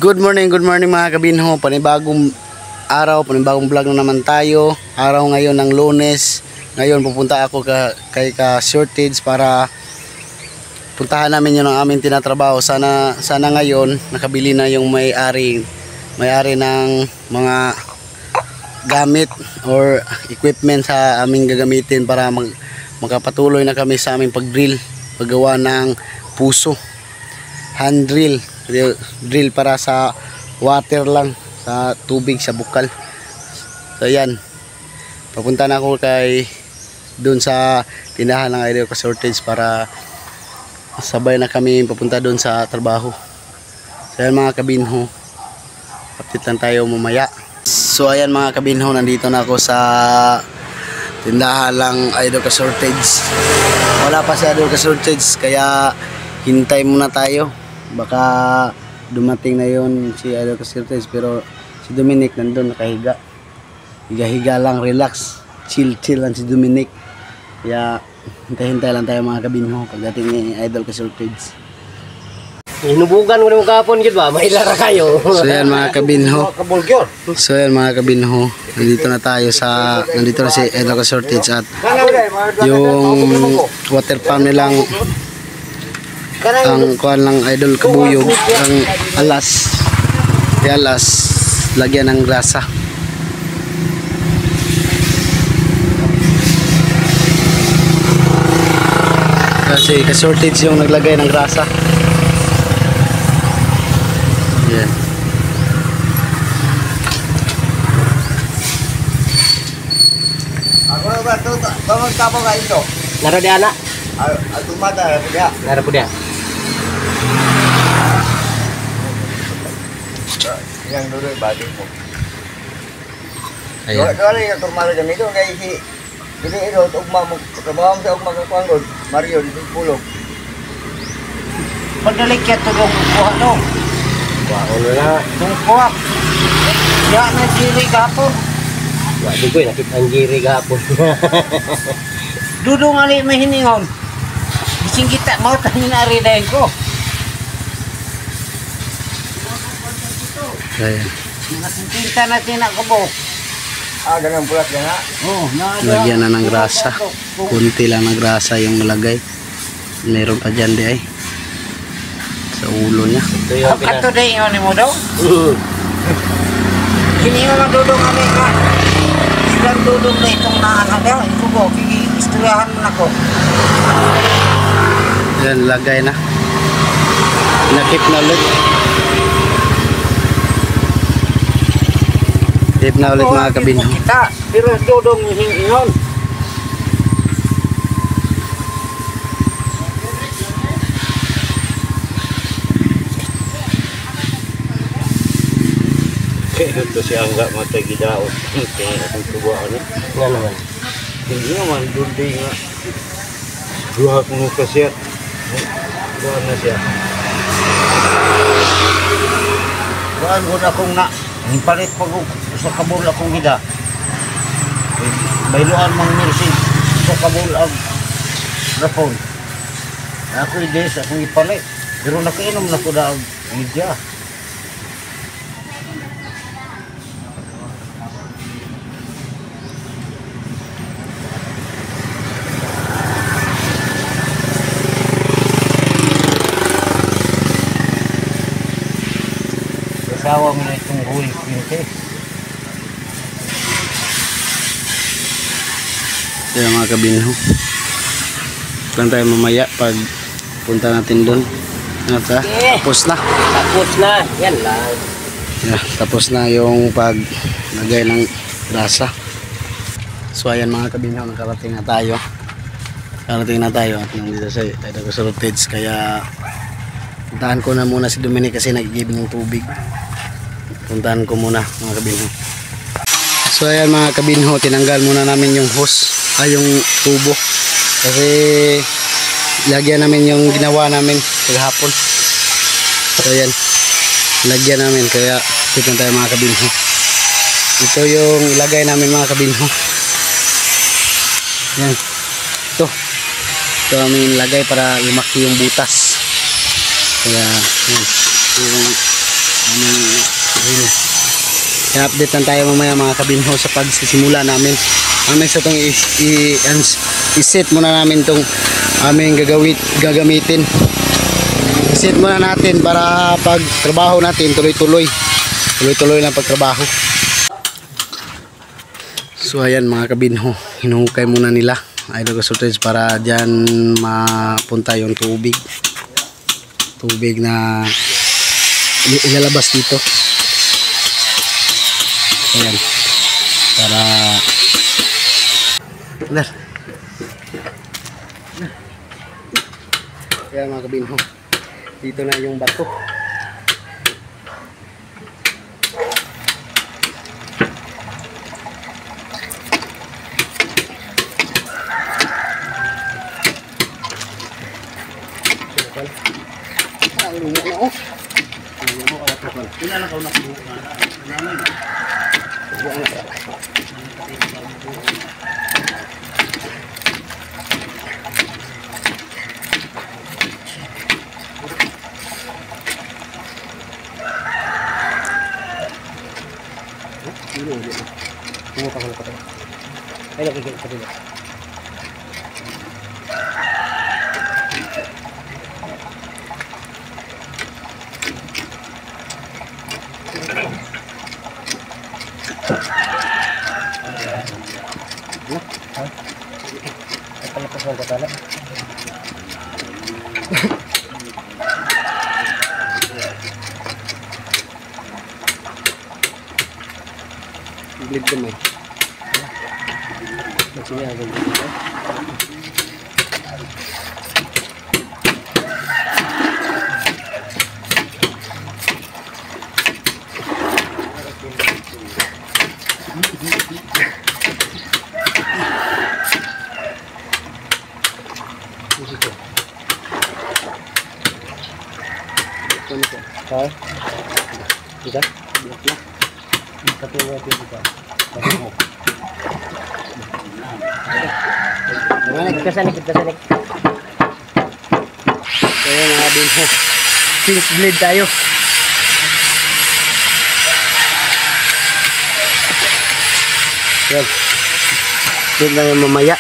Good morning mga kabinho. Panibagong araw, panibagong vlog na naman tayo. Araw ngayon ng Lunes. Ngayon pupunta ako kay Shortage para puntahan namin yun ang aming tinatrabaho. Sana ngayon nakabili na yung may-ari ng mga gamit or equipment sa aming gagamitin para makapatuloy na kami sa aming paggawa ng puso, hand drill para sa water lang, sa tubig, sa bukal. So yan, papunta na ako doon sa tindahan ng Idol Shortage para sabay na kami papunta doon sa trabaho. So yan mga kabinho, update lang tayo mamaya. So ayan mga kabinho, nandito na ako sa tindahan ng Idol Shortage. Wala pa si Idol Shortage kaya hintay muna tayo. Baka dumating na yon si Idol Shortage, pero si Dominic nandun nakahiga. Higa-higa lang, relax, chill lang si Dominic. Kaya hintay lang tayo mga kabinho pagdating ni Idol Shortage. Hinubugan ko ng kapon gid ba, mailara kayo. So yan mga kabinho. Nandito na si Idol Shortage at yung water pump nilang ang kuhan lang Idol kabuyog, ang alas lagyan ng grasa. Kasi ka-shortage yung naglagay ng grasa. Yan. Ako na ba ito? Bawang tapo ka ito? Naro di anak? Tumata, Naro po dia. yang dulu balik mo. Ayan. Doon yung turmalo dyan ito. Kaya hindi ito, ugma mo. Kabawang sa ugma kakuang doon. Mario, dito pulog. Pagdalikyan to yung kuha no. Kuha na. Yung kuha. Yan ang giri gapon. Wadi ko nakita ang giri gapon. Dudong ali may hiningon. Bising kita mau taninari dahin ko. Ayan. Nasintinta natin ako po. Ganun pulat yan ha? Oh, Lagyan na ng grasa. Kunti lang ng grasa yung nalagay. Meron pa dyan di ay. Sa ulo niya. Kato day yun mo daw? Hiningon ang dudong ali ka. Silang dudong na itong naanak daw. Ito po, istoryahan mo na ko. Yan, lagay na. Nakip na ulit. Tip na ulit mga kabinho. Kita, pero dudong yung hingingon. Ito siya enggak mata gidaot. Kaya akong tubuan eh. Nga naman. Hindi naman, doon din nga. Dua kong kasiyat. Doon na siya. Bukan ko na kung na. Palit pag sa kabul akong gida. Bailuan mang nursing sa kabul ang rapon. Ako ides, akong ipalit. Pero nakainom na ko na ang media. Kasawa mo na itong huli pintes. Kaya mga kabinho, lang tayo mamaya pag punta natin doon. Tapos na. Tapos na. Yan lang. Yeah, tapos na yung paglagay ng grasa. So ayan mga kabinho, nakarating na tayo. At nandito sa Idol Shortage. Kaya puntahan ko na muna si Dominic kasi nag-give ng tubig. Puntahan ko muna mga kabinho. So ayan mga kabinho, tinanggal muna namin yung hose, yung tubo. Kasi lagyan namin yung ginawa namin kahapon. So ayan, lagyan namin, kaya titan tayo mga kabinho. Ito yung ilagay namin mga kabinho. Yan. Ito aming ilagay para lumaki yung butas. Kaya yan, yung aming I-update lang tayo mamaya mga kabinho sa pagsisimula namin. Mamaya sa itong i-set muna namin itong aming gagamitin. I-set muna natin para pag trabaho natin tuloy-tuloy lang pagtrabaho. So ayan mga kabinho, hinuhukay muna nila Idol Ka-Shortage para dyan mapunta yung tubig na ilalabas dito. Ayan, para ayan mga kabinho, dito na yung bato. Blade kamay. Kasanik. Kaya mga binho, finish blade tayo. Yan, blade na yung mamaya.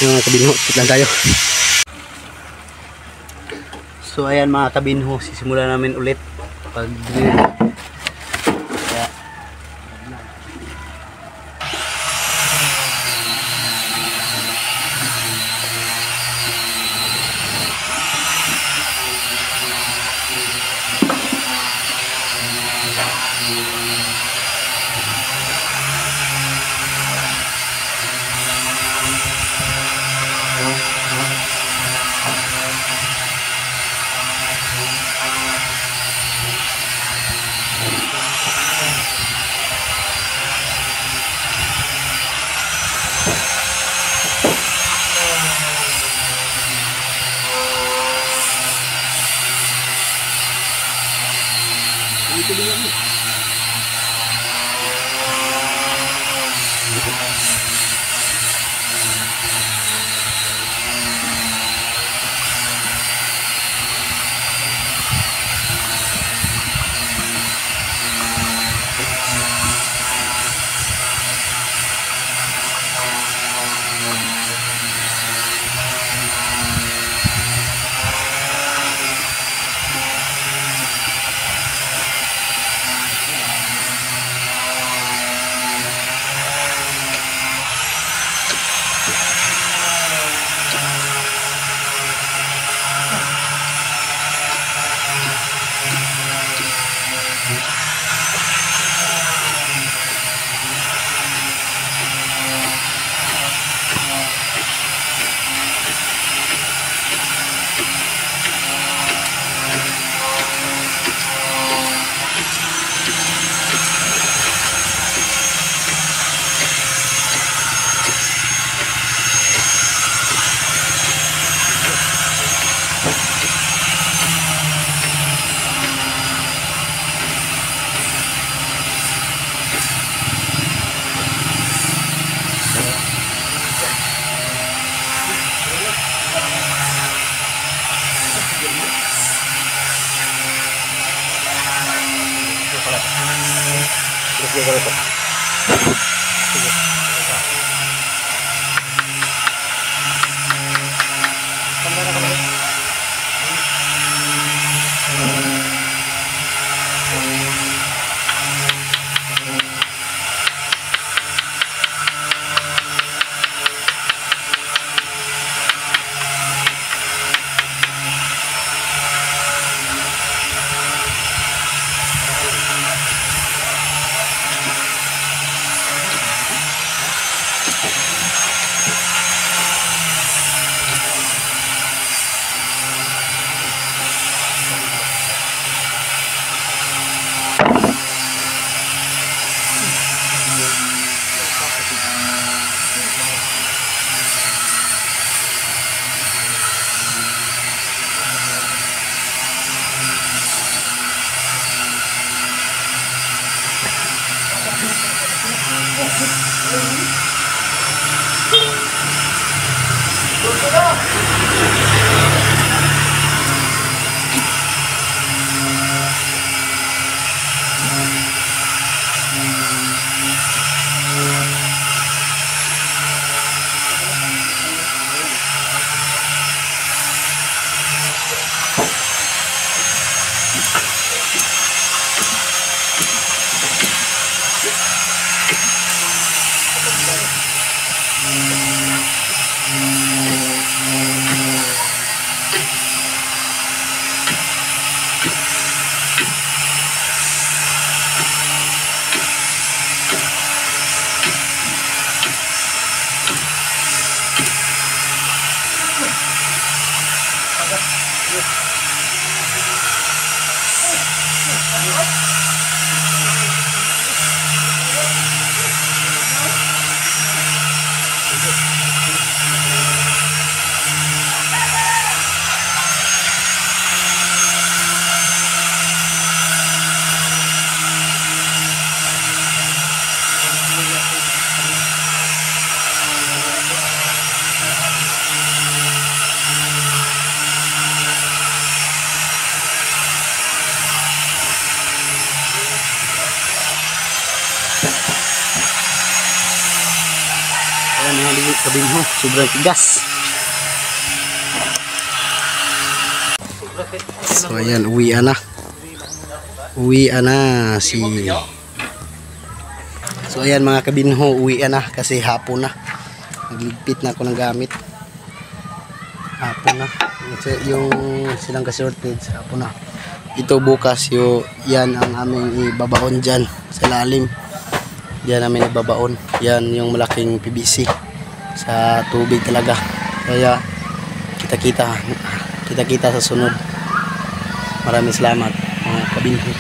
Yung mga kabinho, lang tayo. So ayan mga kabinho, sisimula namin ulit pag drill. pala. Terus dia kalau tuh. Ayan mga kabinho, sobrang tigas. So ayan, uwian na. Uwian na si... So ayan mga kabinho, uwian na kasi hapon na. Nagligpit na ako ng gamit. Hapon na. Yung silang ka-shortage, hapon na. Ito bukas yan ang aming ibabaon dyan sa lalim. Yan namin ibabaon. Yan yung malaking PVC sa tubig talaga. Kaya kita-kita sa sunod. Maraming salamat mga kabinho.